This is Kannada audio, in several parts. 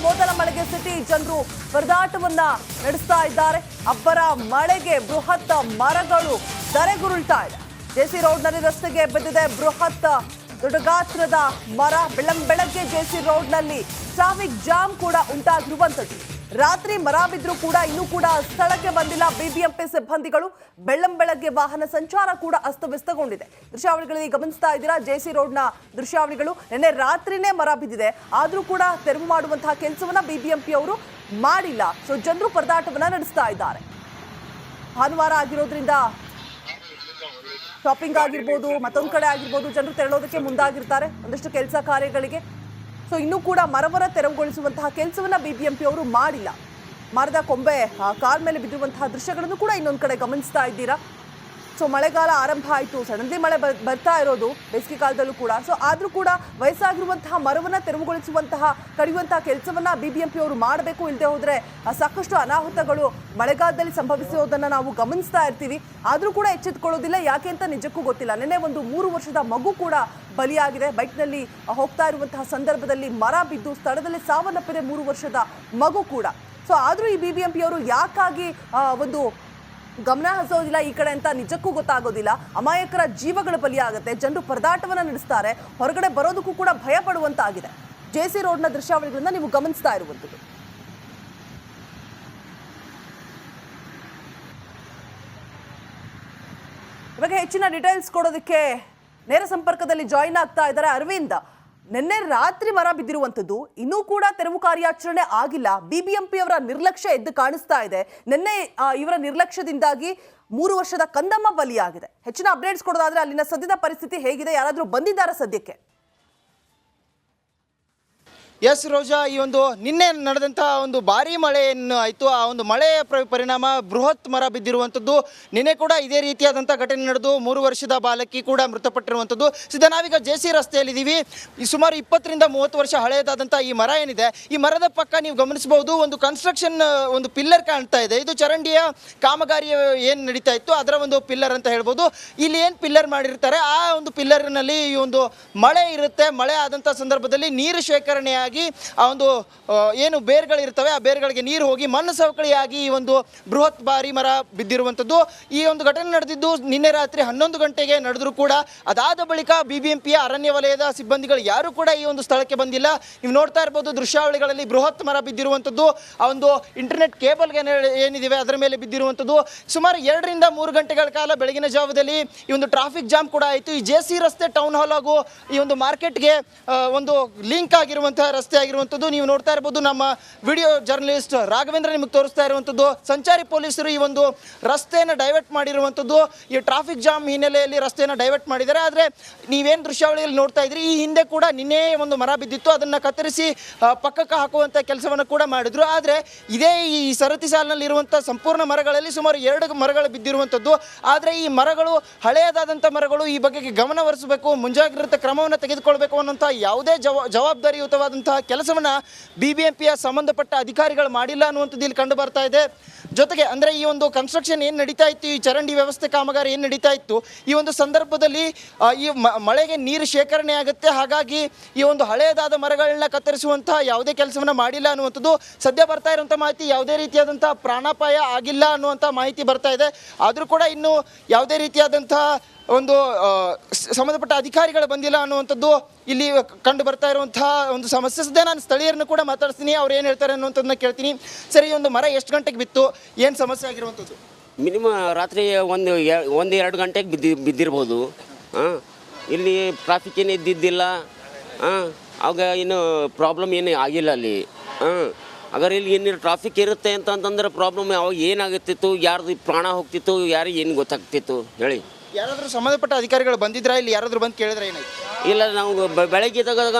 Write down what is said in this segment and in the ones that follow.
ಮೊದಲ ಮಳೆಗೆ ಸಿಟಿ ಜನರು ಪರದಾಟವನ್ನ ನಡೆಸ್ತಾ ಇದ್ದಾರೆ. ಅಬ್ಬರ ಮಳೆಗೆ ಬೃಹತ್ ಮರಗಳು ಧರೆಗುರುಳ್ತಾ ಇದೆ. ಜೆಸಿ ರೋಡ್ನಲ್ಲಿ ರಸ್ತೆಗೆ ಬಿದ್ದಿದೆ ಬೃಹತ್ ದೊಡ್ಡ ಗಾತ್ರದ ಮರ. ಬೆಳಗ್ಗೆ ಜೆಸಿ ರೋಡ್ನಲ್ಲಿ ಟ್ರಾಫಿಕ್ ಜಾಮ್ ಕೂಡ ಉಂಟಾಗಿರುವಂತದ್ದು. ರಾತ್ರಿ ಮರ ಬಿದ್ದರೂ ಕೂಡ ಇನ್ನೂ ಕೂಡ ಸ್ಥಳಕ್ಕೆ ಬಂದಿಲ್ಲ ಬಿಬಿಎಂಪಿ ಸಿಬ್ಬಂದಿಗಳು. ಬೆಳ್ಳಂಬೆಳಗ್ಗೆ ವಾಹನ ಸಂಚಾರ ಕೂಡ ಅಸ್ತವ್ಯಸ್ತಗೊಂಡಿದೆ. ದೃಶ್ಯಾವಳಿಗಳಲ್ಲಿ ಗಮನಿಸ್ತಾ ಇದ್ದೀರಾ ಜೆಸಿ ರೋಡ್ನ ದೃಶ್ಯಾವಳಿಗಳು. ನಿನ್ನೆ ರಾತ್ರಿನೇ ಮರ ಬಿದ್ದಿದೆ, ಆದರೂ ಕೂಡ ತೆರವು ಮಾಡುವಂತಹ ಕೆಲಸವನ್ನ ಬಿಬಿಎಂಪಿ ಅವರು ಮಾಡಿಲ್ಲ. ಸೊ ಜನರು ಪರದಾಟವನ್ನ ನಡೆಸ್ತಾ ಇದ್ದಾರೆ. ಭಾನುವಾರ ಆಗಿರೋದ್ರಿಂದ ಶಾಪಿಂಗ್ ಆಗಿರ್ಬೋದು, ಮತ್ತೊಂದು ಕಡೆ ಆಗಿರ್ಬೋದು, ಜನರು ತೆರಳೋದಕ್ಕೆ ಮುಂದಾಗಿರ್ತಾರೆ ಒಂದಷ್ಟು ಕೆಲಸ ಕಾರ್ಯಗಳಿಗೆ. ಸೊ ಇನ್ನೂ ಕೂಡ ಮರವನ್ನ ತೆರವುಗೊಳಿಸುವಂತಹ ಕೆಲಸವನ್ನ ಬಿಬಿಎಂಪಿ ಅವರು ಮಾಡಿಲ್ಲ. ಮರದ ಕೊಂಬೆ ಕಾರ್ ಮೇಲೆ ಬಿದ್ದಿರುವಂತಹ ದೃಶ್ಯಗಳನ್ನು ಕೂಡ ಇನ್ನೊಂದು ಕಡೆ ಗಮನಿಸ್ತಾ ಇದ್ದೀರಾ. ಸೊ ಮಳೆಗಾಲ ಆರಂಭ ಆಯಿತು, ಸಡನ್ಲಿ ಮಳೆ ಬರ್ತಾ ಇರೋದು ಬೇಸಿಗೆ ಕಾಲದಲ್ಲೂ ಕೂಡ. ಸೊ ಆದರೂ ಕೂಡ ವಯಸ್ಸಾಗಿರುವಂತಹ ಮರವನ್ನ ತೆರವುಗೊಳಿಸುವಂತಹ ಕಡಿಯುವಂತಹ ಕೆಲಸವನ್ನ ಬಿಬಿಎಂಪಿ ಅವರು ಮಾಡಬೇಕು. ಇಲ್ಲದೆ ಹೋದ್ರೆ ಸಾಕಷ್ಟು ಅನಾಹುತಗಳು ಮಳೆಗಾಲದಲ್ಲಿ ಸಂಭವಿಸಿರೋದನ್ನ ನಾವು ಗಮನಿಸ್ತಾ ಇರ್ತೀವಿ. ಆದರೂ ಕೂಡ ಎಚ್ಚೆತ್ತುಕೊಳ್ಳೋದಿಲ್ಲ. ಯಾಕೆ ಅಂತ ನಿಜಕ್ಕೂ ಗೊತ್ತಿಲ್ಲ. ನಿನ್ನೆ ಒಂದು 3 ವರ್ಷದ ಮಗು ಕೂಡ ಬಲಿಯಾಗಿದೆ. ಬೈಕ್ನಲ್ಲಿ ಹೋಗ್ತಾ ಇರುವಂತಹ ಸಂದರ್ಭದಲ್ಲಿ ಮರ ಬಿದ್ದು ಸ್ಥಳದಲ್ಲಿ ಸಾವನ್ನಪ್ಪಿದೆ 3 ವರ್ಷದ ಮಗು ಕೂಡ. ಸೊ ಆದರೂ ಈ ಬಿಬಿಎಂಪಿ ಅವರು ಯಾಕಾಗಿ ಒಂದು ಗಮನ ಹರಿಸೋದಿಲ್ಲ ಈ ಕಡೆ ಅಂತ ನಿಜಕ್ಕೂ ಗೊತ್ತಾಗೋದಿಲ್ಲ. ಅಮಾಯಕರ ಜೀವಗಳ ಬಲಿಯಾಗುತ್ತೆ. ಜನರು ಪರದಾಟವನ್ನ ನಡೆಸ್ತಾರೆ. ಹೊರಗಡೆ ಬರೋದಕ್ಕೂ ಕೂಡ ಭಯ ಪಡುವಂತಾಗಿದೆ. ಜೆಸಿ ರೋಡ್ನ ದೃಶ್ಯಾವಳಿಗಳನ್ನ ನೀವು ಗಮನಿಸ್ತಾ ಇರುವಂಥದ್ದು. ಇವಾಗ ಹೆಚ್ಚಿನ ಡೀಟೇಲ್ಸ್ ಕೊಡೋದಕ್ಕೆ ನೇರ ಸಂಪರ್ಕದಲ್ಲಿ ಜಾಯಿನ್ ಆಗ್ತಾ ಇದ್ದಾರೆ ಅರವಿಂದ್. ನಿನ್ನೆ ರಾತ್ರಿ ಮರ ಬಿದ್ದಿರುವಂಥದ್ದು, ಇನ್ನೂ ಕೂಡ ತೆರವು ಕಾರ್ಯಾಚರಣೆ ಆಗಿಲ್ಲ. ಬಿಬಿಎಂಪಿ ಅವರ ನಿರ್ಲಕ್ಷ್ಯ ಎದ್ದು ಕಾಣಿಸ್ತಾ ಇದೆ. ನಿನ್ನೆ ಇವರ ನಿರ್ಲಕ್ಷ್ಯದಿಂದಾಗಿ 3 ವರ್ಷದ ಕಂದಮ್ಮ ಬಲಿಯಾಗಿದೆ. ಹೆಚ್ಚಿನ ಅಪ್ಡೇಟ್ಸ್ ಕೊಡೋದಾದ್ರೆ ಅಲ್ಲಿನ ಸದ್ಯದ ಪರಿಸ್ಥಿತಿ ಹೇಗಿದೆ? ಯಾರಾದರೂ ಬಂದಿದ್ದಾರಾ ಸದ್ಯಕ್ಕೆ? ಎಸ್ ರೋಜಾ, ಈ ಒಂದು ನಿನ್ನೆ ನಡೆದಂತಹ ಒಂದು ಭಾರೀ ಮಳೆ ಏನು ಆಯಿತು, ಆ ಒಂದು ಮಳೆಯ ಪರಿಣಾಮ ಬೃಹತ್ ಮರ ಬಿದ್ದಿರುವಂಥದ್ದು. ನಿನ್ನೆ ಕೂಡ ಇದೇ ರೀತಿಯಾದಂಥ ಘಟನೆ ನಡೆದು 3 ವರ್ಷದ ಬಾಲಕಿ ಕೂಡ ಮೃತಪಟ್ಟಿರುವಂಥದ್ದು. ಸಿದ್ಧ ನಾವೀಗ ಜೆಸಿ ರಸ್ತೆಯಲ್ಲಿದ್ದೀವಿ. ಈ ಸುಮಾರು 20 ರಿಂದ 30 ವರ್ಷ ಹಳೆಯದಾದಂಥ ಈ ಮರ ಏನಿದೆ, ಈ ಮರದ ಪಕ್ಕ ನೀವು ಗಮನಿಸಬಹುದು ಒಂದು ಕನ್ಸ್ಟ್ರಕ್ಷನ್ ಒಂದು ಪಿಲ್ಲರ್ ಕಾಣ್ತಾ ಇದೆ. ಇದು ಚರಂಡಿಯ ಕಾಮಗಾರಿ ಏನು ನಡೀತಾ ಇತ್ತು ಅದರ ಒಂದು ಪಿಲ್ಲರ್ ಅಂತ ಹೇಳ್ಬೋದು. ಇಲ್ಲಿ ಏನು ಪಿಲ್ಲರ್ ಮಾಡಿರ್ತಾರೆ ಆ ಒಂದು ಪಿಲ್ಲರ್ನಲ್ಲಿ ಈ ಒಂದು ಮಳೆ ಇರುತ್ತೆ. ಮಳೆ ಆದಂಥ ಸಂದರ್ಭದಲ್ಲಿ ನೀರು ಶೇಖರಣೆಯಾಗಿ ಆ ಒಂದು ಏನು ಬೇರ್ಗಳಿರ್ತವೆ ಆ ಬೇರ್ಗಳಿಗೆ ನೀರು ಹೋಗಿ ಮಣ್ಣು ಸವಕಳಿಯಾಗಿ ಈ ಒಂದು ಬೃಹತ್ ಭಾರಿ ಮರ ಬಿದ್ದಿರುವಂಥದ್ದು. ಈ ಒಂದು ಘಟನೆ ನಡೆದಿದ್ದು ನಿನ್ನೆ ರಾತ್ರಿ 11 ಗಂಟೆಗೆ ನಡೆದರೂ ಕೂಡ ಅದಾದ ಬಳಿಕ ಬಿಬಿಎಂಪಿಯ ಅರಣ್ಯ ವಲಯದ ಸಿಬ್ಬಂದಿಗಳು ಯಾರು ಕೂಡ ಈ ಒಂದು ಸ್ಥಳಕ್ಕೆ ಬಂದಿಲ್ಲ. ನೀವು ನೋಡ್ತಾ ಇರ್ಬೋದು ದೃಶ್ಯಾವಳಿಗಳಲ್ಲಿ ಬೃಹತ್ ಮರ ಬಿದ್ದಿರುವಂಥದ್ದು. ಆ ಒಂದು ಇಂಟರ್ನೆಟ್ ಕೇಬಲ್ಗೆ ಏನಿದೆ ಅದರ ಮೇಲೆ ಬಿದ್ದಿರುವಂಥದ್ದು. ಸುಮಾರು 2 ರಿಂದ 3 ಗಂಟೆಗಳ ಕಾಲ ಬೆಳಗಿನ ಜಾವದಲ್ಲಿ ಈ ಒಂದು ಟ್ರಾಫಿಕ್ ಜಾಮ್ ಕೂಡ ಆಯಿತು. ಈ ಜೆಸಿ ರಸ್ತೆ ಟೌನ್ ಹಾಲ್ ಹಾಗೂ ಈ ಒಂದು ಮಾರ್ಕೆಟ್ಗೆ ಒಂದು ಲಿಂಕ್ ಆಗಿರುವಂತಹ ರಸ್ತೆ ಆಗಿರುವಂಥದ್ದು. ನೀವು ನೋಡ್ತಾ ಇರ್ಬೋದು ನಮ್ಮ ವಿಡಿಯೋ ಜರ್ನಲಿಸ್ಟ್ ರಾಘವೇಂದ್ರ ನಿಮಗೆ ತೋರಿಸ್ತಾ ಇರುವಂಥದ್ದು. ಸಂಚಾರಿ ಪೊಲೀಸರು ಈ ಒಂದು ರಸ್ತೆಯನ್ನು ಡೈವರ್ಟ್ ಮಾಡಿರುವಂಥದ್ದು. ಈ ಟ್ರಾಫಿಕ್ ಜಾಮ್ ಹಿನ್ನೆಲೆಯಲ್ಲಿ ರಸ್ತೆಯನ್ನು ಡೈವರ್ಟ್ ಮಾಡಿದ್ದಾರೆ. ಆದರೆ ನೀವೇನು ದೃಶ್ಯಾವಳಿಯಲ್ಲಿ ನೋಡ್ತಾ ಇದ್ರಿ, ಈ ಹಿಂದೆ ಕೂಡ ನಿನ್ನೆ ಒಂದು ಮರ ಬಿದ್ದಿತ್ತು, ಅದನ್ನು ಕತ್ತರಿಸಿ ಪಕ್ಕಕ್ಕೆ ಹಾಕುವಂಥ ಕೆಲಸವನ್ನು ಕೂಡ ಮಾಡಿದ್ರು. ಆದರೆ ಇದೇ ಈ ಸರತಿ ಸಾಲಿನಲ್ಲಿರುವಂಥ ಸಂಪೂರ್ಣ ಮರಗಳಲ್ಲಿ ಸುಮಾರು 2 ಮರಗಳು ಬಿದ್ದಿರುವಂಥದ್ದು. ಆದರೆ ಈ ಮರಗಳು ಹಳೆಯದಾದಂಥ ಮರಗಳು, ಈ ಬಗೆಗೆ ಗಮನ ಹರಿಸಬೇಕು, ಮುಂಜಾಗ್ರತಾ ಕ್ರಮವನ್ನು ತೆಗೆದುಕೊಳ್ಬೇಕು ಅನ್ನೋಂಥ ಯಾವುದೇ ಜವಾಬ್ದಾರಿಯುತವಾದಂತಹ ಕೆಲಸವನ್ನು ಬಿಬಿಎಂಪಿಯ ಸಂಬಂಧಪಟ್ಟ ಅಧಿಕಾರಿಗಳು ಮಾಡಿಲ್ಲ ಅನ್ನುವಂಥದ್ದು ಇಲ್ಲಿ ಕಂಡು ಬರ್ತಾ ಇದೆ. ಜೊತೆಗೆ ಅಂದರೆ ಈ ಒಂದು ಕನ್ಸ್ಟ್ರಕ್ಷನ್ ಏನು ನಡೀತಾ ಇತ್ತು, ಈ ಚರಂಡಿ ವ್ಯವಸ್ಥೆ ಕಾಮಗಾರಿ ಏನು ನಡೀತಾ ಇತ್ತು, ಈ ಒಂದು ಸಂದರ್ಭದಲ್ಲಿ ಈ ಮಳೆಗೆ ನೀರು ಶೇಖರಣೆ ಆಗುತ್ತೆ. ಹಾಗಾಗಿ ಈ ಒಂದು ಹಳೆಯದಾದ ಮರಗಳನ್ನ ಕತ್ತರಿಸುವಂತಹ ಯಾವುದೇ ಕೆಲಸವನ್ನು ಮಾಡಿಲ್ಲ ಅನ್ನುವಂಥದ್ದು ಸದ್ಯ ಬರ್ತಾ ಇರುವಂಥ ಮಾಹಿತಿ. ಯಾವುದೇ ರೀತಿಯಾದಂಥ ಪ್ರಾಣಾಪಾಯ ಆಗಿಲ್ಲ ಅನ್ನುವಂಥ ಮಾಹಿತಿ ಬರ್ತಾ ಇದೆ. ಆದರೂ ಕೂಡ ಇನ್ನು ಯಾವುದೇ ರೀತಿಯಾದಂತಹ ಒಂದು ಸಂಬಂಧಪಟ್ಟ ಅಧಿಕಾರಿಗಳು ಬಂದಿಲ್ಲ ಅನ್ನುವಂಥದ್ದು ಇಲ್ಲಿ ಕಂಡು ಬರ್ತಾ ಇರುವಂತಹ ಒಂದು ಸಮಸ್ಯೆ. ಸದ್ಯ ನಾನು ಸ್ಥಳೀಯರನ್ನು ಕೂಡ ಮಾತಾಡ್ತೀನಿ, ಅವ್ರು ಏನು ಹೇಳ್ತಾರೆ ಅನ್ನುವಂಥದ್ದನ್ನ ಕೇಳ್ತೀನಿ. ಸರಿ, ಒಂದು ಮರ ಎಷ್ಟು ಗಂಟೆಗೆ ಬಿತ್ತು, ಏನು ಸಮಸ್ಯೆ ಆಗಿರುವಂಥದ್ದು? ಮಿನಿಮಮ್ ರಾತ್ರಿ 1-2 ಗಂಟೆಗೆ ಬಿದ್ದಿರ್ಬೋದು. ಇಲ್ಲಿ ಟ್ರಾಫಿಕ್ ಏನು ಇದ್ದಿದ್ದಿಲ್ಲ. ಆಗ ಏನು ಪ್ರಾಬ್ಲಮ್ ಏನು ಆಗಿಲ್ಲ ಅಲ್ಲಿ. ಅಗರ್ ಇಲ್ಲಿ ಏನು ಟ್ರಾಫಿಕ್ ಇರುತ್ತೆ ಅಂತಂದ್ರೆ ಪ್ರಾಬ್ಲಮ್ ಅವಾಗ ಏನಾಗುತ್ತಿತ್ತು, ಯಾರ್ದು ಪ್ರಾಣ ಹೋಗ್ತಿತ್ತು, ಯಾರಿಗೆ ಏನು ಗೊತ್ತಾಗ್ತಿತ್ತು ಹೇಳಿ. ಯಾರಾದರೂ ಸಂಬಂಧಪಟ್ಟ ಅಧಿಕಾರಿಗಳು ಬಂದಿದ್ರಾ ಇಲ್ಲಿ? ಯಾರಾದರೂ ಬಂದು ಕೇಳಿದ್ರೆ ಏನಾಯ್ತು? ಇಲ್ಲ, ನಾವು ಬೆಳಗ್ಗೆ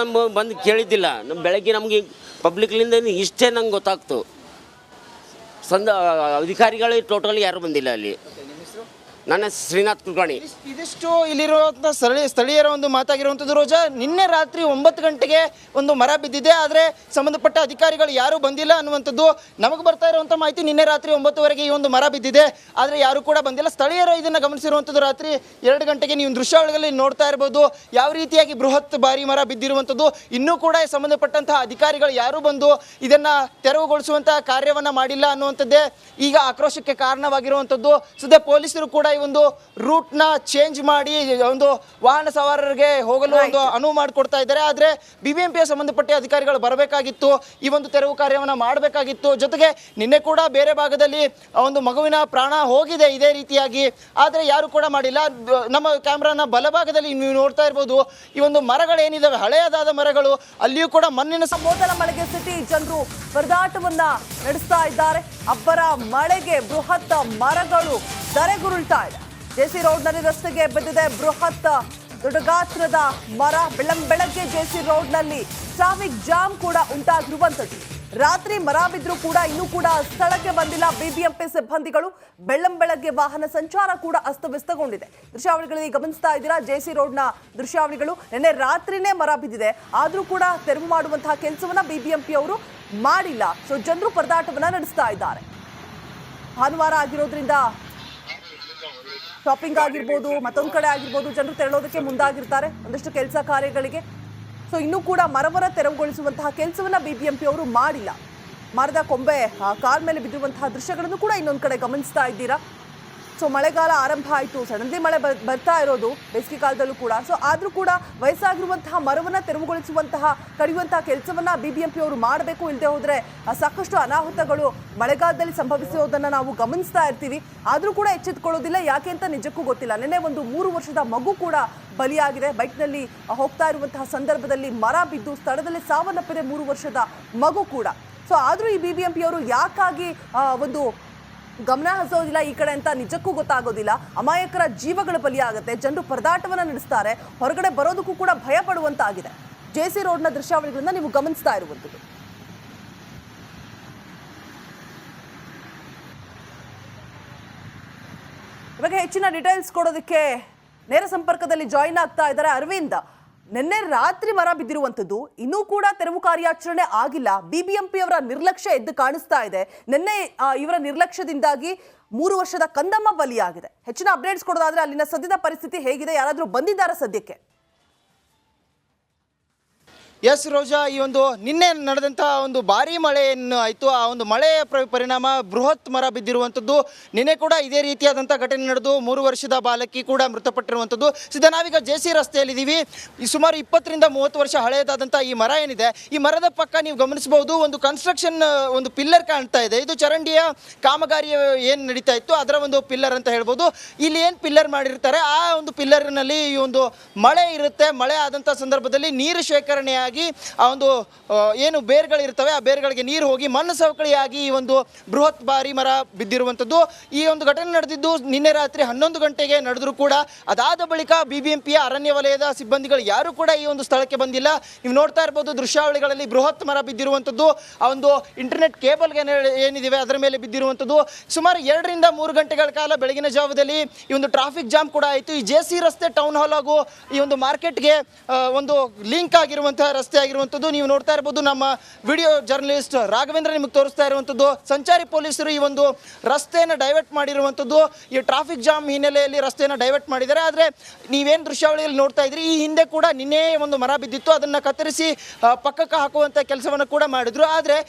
ಬಂದು ಕೇಳಿದ್ದಿಲ್ಲ. ಬೆಳಗ್ಗೆ ನಮಗೆ ಪಬ್ಲಿಕ್ಲಿಂದ ಇಷ್ಟೇ ನಂಗೆ ಗೊತ್ತಾಗ್ತು. ಅಧಿಕಾರಿಗಳು ಟೋಟಲಿ ಯಾರು ಬಂದಿಲ್ಲ ಅಲ್ಲಿ. ನನ್ನ ಹೆಸರು ಶ್ರೀನಾಥ್ ಕುಲಕರ್ಣಿ. ಇದಿಷ್ಟು ಇಲ್ಲಿರುವಂಥ ಸ್ಥಳೀಯರ ಒಂದು ಮಾತಾಗಿರುವಂಥದ್ದು. ರೋಜಾ, ನಿನ್ನೆ ರಾತ್ರಿ 9 ಗಂಟೆಗೆ ಒಂದು ಮರ ಬಿದ್ದಿದೆ, ಆದರೆ ಸಂಬಂಧಪಟ್ಟ ಅಧಿಕಾರಿಗಳು ಯಾರೂ ಬಂದಿಲ್ಲ ಅನ್ನುವಂಥದ್ದು ನಮಗೆ ಬರ್ತಾ ಇರುವಂಥ ಮಾಹಿತಿ. ನಿನ್ನೆ ರಾತ್ರಿ 9ವರೆಗೆ ಈ ಒಂದು ಮರ ಬಿದ್ದಿದೆ, ಆದರೆ ಯಾರೂ ಕೂಡ ಬಂದಿಲ್ಲ. ಸ್ಥಳೀಯರು ಇದನ್ನು ಗಮನಿಸಿರುವಂಥದ್ದು. ರಾತ್ರಿ 2 ಗಂಟೆಗೆ ನೀವು ದೃಶ್ಯಾವಳಿಗಳಲ್ಲಿ ನೋಡ್ತಾ ಇರ್ಬೋದು ಯಾವ ರೀತಿಯಾಗಿ ಬೃಹತ್ ಭಾರಿ ಮರ ಬಿದ್ದಿರುವಂಥದ್ದು. ಇನ್ನೂ ಕೂಡ ಸಂಬಂಧಪಟ್ಟಂತಹ ಅಧಿಕಾರಿಗಳು ಯಾರೂ ಬಂದು ಇದನ್ನು ತೆರವುಗೊಳಿಸುವಂತಹ ಕಾರ್ಯವನ್ನು ಮಾಡಿಲ್ಲ ಅನ್ನುವಂಥದ್ದೇ ಈಗ ಆಕ್ರೋಶಕ್ಕೆ ಕಾರಣವಾಗಿರುವಂಥದ್ದು. ಸದ್ಯ ಪೊಲೀಸರು ಕೂಡ ಈ ಒಂದು ರೂಟ್ನ ಚೇಂಜ್ ಮಾಡಿ ಒಂದು ವಾಹನ ಸವಾರರಿಗೆ ಹೋಗಲು ಒಂದು ಅನುವು ಮಾಡಿಕೊಡ್ತಾ ಇದ್ದಾರೆ. ಆದರೆ BBMPಯ ಸಂಬಂಧಪಟ್ಟ ಅಧಿಕಾರಿಗಳು ಬರಬೇಕಾಗಿತ್ತು, ಈ ಒಂದು ತೆರವು ಕಾರ್ಯವನ್ನು ಮಾಡಬೇಕಾಗಿತ್ತು. ಜೊತೆಗೆ ನಿನ್ನೆ ಕೂಡ ಬೇರೆ ಭಾಗದಲ್ಲಿ ಒಂದು ಮಗುವಿನ ಪ್ರಾಣ ಹೋಗಿದೆ ಇದೇ ರೀತಿಯಾಗಿ, ಆದರೆ ಯಾರು ಕೂಡ ಮಾಡಿಲ್ಲ. ನಮ್ಮ ಕ್ಯಾಮ್ರಾನ ಬಲಭಾಗದಲ್ಲಿ ನೀವು ನೋಡ್ತಾ ಇರ್ಬೋದು ಈ ಒಂದು ಮರಗಳೇನಿದಾವೆ ಹಳೆಯದಾದ ಮರಗಳು, ಅಲ್ಲಿಯೂ ಕೂಡ ಮಣ್ಣಿನ ಮೊದಲ ಮಳೆಗೆ ಸಿಟಿ ಜನರು ಪರದಾಟವನ್ನ ನಡೆಸ್ತಾ ಇದ್ದಾರೆ. ಅಬ್ಬರ ಮಳೆಗೆ ಬೃಹತ್ ಮರಗಳು ಧರೆಗುರುಳ್ತಾ ಇದೆ. ಜೆಸಿ ರೋಡ್ನಲ್ಲಿ ರಸ್ತೆಗೆ ಬಿದ್ದಿದೆ ಬೃಹತ್ ದೊಡ್ಡ ಗಾತ್ರದ ಮರ. ಬೆಳಗ್ಗೆ ಜೆಸಿ ರೋಡ್ನಲ್ಲಿ ಟ್ರಾಫಿಕ್ ಜಾಮ್ ಕೂಡ ಉಂಟಾಗಿರುವಂಥದ್ದು. ರಾತ್ರಿ ಮರ ಬಿದ್ದರೂ ಕೂಡ ಇನ್ನೂ ಕೂಡ ಸ್ಥಳಕ್ಕೆ ಬಂದಿಲ್ಲ BBMP ಸಿಬ್ಬಂದಿಗಳು. ಬೆಳ್ಳಂಬೆಳಗ್ಗೆ ವಾಹನ ಸಂಚಾರ ಕೂಡ ಅಸ್ತವ್ಯಸ್ತಗೊಂಡಿದೆ. ದೃಶ್ಯಾವಳಿಗಳಲ್ಲಿ ಗಮನಿಸ್ತಾ ಇದ್ದೀರಾ ಜೆಸಿ ರೋಡ್ನ ದೃಶ್ಯಾವಳಿಗಳು. ನಿನ್ನೆ ರಾತ್ರಿನೇ ಮರ ಬಿದ್ದಿದೆ, ಆದರೂ ಕೂಡ ತೆರವು ಮಾಡುವಂತಹ ಕೆಲಸವನ್ನ BBMP ಅವರು ಮಾಡಿಲ್ಲ. ಸೊ ಜನರು ಪರದಾಟವನ್ನ ನಡೆಸ್ತಾ ಇದ್ದಾರೆ. ಭಾನುವಾರ ಆಗಿರೋದ್ರಿಂದ ಶಾಪಿಂಗ್ ಆಗಿರ್ಬೋದು, ಮತ್ತೊಂದು ಕಡೆ ಆಗಿರ್ಬೋದು, ಜನರು ತೆರಳೋದಕ್ಕೆ ಮುಂದಾಗಿರ್ತಾರೆ ಒಂದಷ್ಟು ಕೆಲಸ ಕಾರ್ಯಗಳಿಗೆ. ಸೊ ಇನ್ನೂ ಕೂಡ ಮರವನ್ನ ತೆರವುಗೊಳಿಸುವಂತಹ ಕೆಲಸವನ್ನ BBMP ಅವರು ಮಾಡಿಲ್ಲ. ಮರದ ಕೊಂಬೆ ಕಾರ್ ಮೇಲೆ ಬಿದ್ದಿರುವಂತಹ ದೃಶ್ಯಗಳನ್ನು ಕೂಡ ಇನ್ನೊಂದು ಕಡೆ ಗಮನಿಸ್ತಾ ಇದ್ದೀರಾ. ಸೊ ಮಳೆಗಾಲ ಆರಂಭ ಆಯಿತು, ಸಡನ್ಲಿ ಮಳೆ ಬರ್ತಾ ಇರೋದು ಬೇಸಿಗೆ ಕಾಲದಲ್ಲೂ ಕೂಡ. ಸೊ ಆದರೂ ಕೂಡ ವಯಸ್ಸಾಗಿರುವಂತಹ ಮರವನ್ನು ತೆರವುಗೊಳಿಸುವಂತಹ ಕಡಿಯುವಂತಹ ಕೆಲಸವನ್ನ BBMP ಅವರು ಮಾಡಬೇಕು. ಇಲ್ಲದೆ ಹೋದರೆ ಸಾಕಷ್ಟು ಅನಾಹುತಗಳು ಮಳೆಗಾಲದಲ್ಲಿ ಸಂಭವಿಸಿರೋದನ್ನು ನಾವು ಗಮನಿಸ್ತಾ ಇರ್ತೀವಿ. ಆದರೂ ಕೂಡ ಎಚ್ಚೆತ್ತುಕೊಳ್ಳೋದಿಲ್ಲ. ಯಾಕೆ ಅಂತ ನಿಜಕ್ಕೂ ಗೊತ್ತಿಲ್ಲ. ನಿನ್ನೆ ಒಂದು 3 ವರ್ಷದ ಮಗು ಕೂಡ ಬಲಿಯಾಗಿದೆ. ಬೈಕ್ನಲ್ಲಿ ಹೋಗ್ತಾ ಇರುವಂತಹ ಸಂದರ್ಭದಲ್ಲಿ ಮರ ಬಿದ್ದು ಸ್ಥಳದಲ್ಲಿ ಸಾವನ್ನಪ್ಪಿದೆ 3 ವರ್ಷದ ಮಗು ಕೂಡ. ಸೊ ಆದರೂ ಈ BBMP ಅವರು ಯಾಕಾಗಿ ಒಂದು ಗಮನ ಹರಿಸೋದಿಲ್ಲ ಈ ಕಡೆ ಅಂತ ನಿಜಕ್ಕೂ ಗೊತ್ತಾಗೋದಿಲ್ಲ. ಅಮಾಯಕರ ಜೀವಗಳು ಬಲಿಯಾಗುತ್ತೆ, ಜನರು ಪರದಾಟವನ್ನ ನಡೆಸ್ತಾರೆ, ಹೊರಗಡೆ ಬರೋದಕ್ಕೂ ಕೂಡ ಭಯ ಪಡುವಂತಾಗಿದೆ. ಜೆಸಿ ರೋಡ್ನ ದೃಶ್ಯಾವಳಿಗಳನ್ನ ನೀವು ಗಮನಿಸ್ತಾ ಇರುವಂಥದ್ದು. ಇವಾಗ ಹೆಚ್ಚಿನ ಡೀಟೇಲ್ಸ್ ಕೊಡೋದಕ್ಕೆ ನೇರ ಸಂಪರ್ಕದಲ್ಲಿ ಜಾಯಿನ್ ಆಗ್ತಾ ಇದ್ದಾರೆ ಅರವಿಂದ್. ನಿನ್ನೆ ರಾತ್ರಿ ಮರ ಬಿದ್ದಿರುವಂಥದ್ದು, ಇನ್ನೂ ಕೂಡ ತೆರವು ಕಾರ್ಯಾಚರಣೆ ಆಗಿಲ್ಲ. BBMP ಅವರ ನಿರ್ಲಕ್ಷ್ಯ ಎದ್ದು ಕಾಣಿಸ್ತಾ ಇದೆ. ನಿನ್ನೆ ಇವರ ನಿರ್ಲಕ್ಷ್ಯದಿಂದಾಗಿ 3 ವರ್ಷದ ಕಂದಮ್ಮ ಬಲಿಯಾಗಿದೆ. ಹೆಚ್ಚಿನ ಅಪ್ಡೇಟ್ಸ್ ಕೊಡೋದಾದ್ರೆ ಅಲ್ಲಿನ ಸದ್ಯದ ಪರಿಸ್ಥಿತಿ ಹೇಗಿದೆ? ಯಾರಾದರೂ ಬಂದಿದ್ದಾರಾ ಸದ್ಯಕ್ಕೆ? ಎಸ್ ರೋಜಾ, ಈ ಒಂದು ನಿನ್ನೆ ನಡೆದಂಥ ಒಂದು ಭಾರಿ ಮಳೆ ಏನು ಆಯಿತು, ಆ ಒಂದು ಮಳೆಯ ಪರಿಣಾಮ ಬೃಹತ್ ಮರ ಬಿದ್ದಿರುವಂಥದ್ದು. ನಿನ್ನೆ ಕೂಡ ಇದೇ ರೀತಿಯಾದಂಥ ಘಟನೆ ನಡೆದು 3 ವರ್ಷದ ಬಾಲಕಿ ಕೂಡ ಮೃತಪಟ್ಟಿರುವಂಥದ್ದು. ಸದ್ಯ ನಾವೀಗ ಜೆಸಿ ರಸ್ತೆಯಲ್ಲಿದ್ದೀವಿ. ಈ ಸುಮಾರು 20 ರಿಂದ 30 ವರ್ಷ ಹಳೆಯದಾದಂಥ ಈ ಮರ ಏನಿದೆ, ಈ ಮರದ ಪಕ್ಕ ನೀವು ಗಮನಿಸಬಹುದು ಒಂದು ಕನ್ಸ್ಟ್ರಕ್ಷನ್ ಒಂದು ಪಿಲ್ಲರ್ ಕಾಣ್ತಾ ಇದೆ. ಇದು ಚರಂಡಿಯ ಕಾಮಗಾರಿ ಏನು ನಡೀತಾ ಇತ್ತು ಅದರ ಒಂದು ಪಿಲ್ಲರ್ ಅಂತ ಹೇಳ್ಬೋದು. ಇಲ್ಲಿ ಏನು ಪಿಲ್ಲರ್ ಮಾಡಿರ್ತಾರೆ ಆ ಒಂದು ಪಿಲ್ಲರ್ನಲ್ಲಿ ಈ ಒಂದು ಮಳೆ ಇರುತ್ತೆ. ಮಳೆ ಆದಂಥ ಸಂದರ್ಭದಲ್ಲಿ ನೀರು ಶೇಖರಣೆಯಾಗಿ ಆ ಒಂದು ಏನು ಬೇರ್ಗಳಿರ್ತವೆ ಆ ಬೇರ್ಗಳಿಗೆ ನೀರು ಹೋಗಿ ಮಣ್ಣು ಸವಕಳಿಯಾಗಿ ಈ ಒಂದು ಬೃಹತ್ ಭಾರಿ ಮರ ಬಿದ್ದಿರುವಂಥದ್ದು. ಈ ಒಂದು ಘಟನೆ ನಡೆದಿದ್ದು ನಿನ್ನೆ ರಾತ್ರಿ 11 ಗಂಟೆಗೆ ನಡೆದರೂ ಕೂಡ ಅದಾದ ಬಳಿಕ BBMPಯ ಅರಣ್ಯ ವಲಯದ ಸಿಬ್ಬಂದಿಗಳು ಯಾರೂ ಕೂಡ ಈ ಒಂದು ಸ್ಥಳಕ್ಕೆ ಬಂದಿಲ್ಲ. ನೀವು ನೋಡ್ತಾ ಇರ್ಬೋದು ದೃಶ್ಯಾವಳಿಗಳಲ್ಲಿ ಬೃಹತ್ ಮರ ಬಿದ್ದಿರುವಂಥದ್ದು. ಆ ಒಂದು ಇಂಟರ್ನೆಟ್ ಕೇಬಲ್ಗೆ ಏನಿದೆ ಅದರ ಮೇಲೆ ಬಿದ್ದಿರುವಂಥದ್ದು. ಸುಮಾರು 2 ರಿಂದ 3 ಗಂಟೆಗಳ ಕಾಲ ಬೆಳಗಿನ ಜಾವದಲ್ಲಿ ಈ ಒಂದು ಟ್ರಾಫಿಕ್ ಜಾಮ್ ಕೂಡ ಆಯಿತು. ಈ ಜೆಸಿ ರಸ್ತೆ ಟೌನ್ ಹಾಲ್ ಹಾಗೂ ಈ ಒಂದು ಮಾರ್ಕೆಟ್ಗೆ ಒಂದು ಲಿಂಕ್ ಆಗಿರುವಂತಹ ರಸ್ತೆ ಆಗಿರುವಂಥದ್ದು. ನೀವು ನೋಡ್ತಾ ಇರ್ಬೋದು ನಮ್ಮ ವಿಡಿಯೋ ಜರ್ನಲಿಸ್ಟ್ ರಾಘವೇಂದ್ರ ನಿಮಗೆ ತೋರಿಸ್ತಾ ಇರುವಂಥದ್ದು. ಸಂಚಾರಿ ಪೊಲೀಸರು ಈ ಒಂದು ರಸ್ತೆಯನ್ನು ಡೈವರ್ಟ್ ಮಾಡಿರುವಂಥದ್ದು. ಈ ಟ್ರಾಫಿಕ್ ಜಾಮ್ ಹಿನ್ನೆಲೆಯಲ್ಲಿ ರಸ್ತೆಯನ್ನು ಡೈವರ್ಟ್ ಮಾಡಿದ್ದಾರೆ. ಆದರೆ ನೀವೇನು ದೃಶ್ಯಾವಳಿಯಲ್ಲಿ ನೋಡ್ತಾ ಇದ್ರಿ, ಈ ಹಿಂದೆ ಕೂಡ ನಿನ್ನೆ ಒಂದು ಮರ ಬಿದ್ದಿತ್ತು, ಅದನ್ನು ಕತ್ತರಿಸಿ ಪಕ್ಕಕ್ಕೆ ಹಾಕುವಂಥ ಕೆಲಸವನ್ನು ಕೂಡ ಮಾಡಿದ್ರು. ಆದರೆ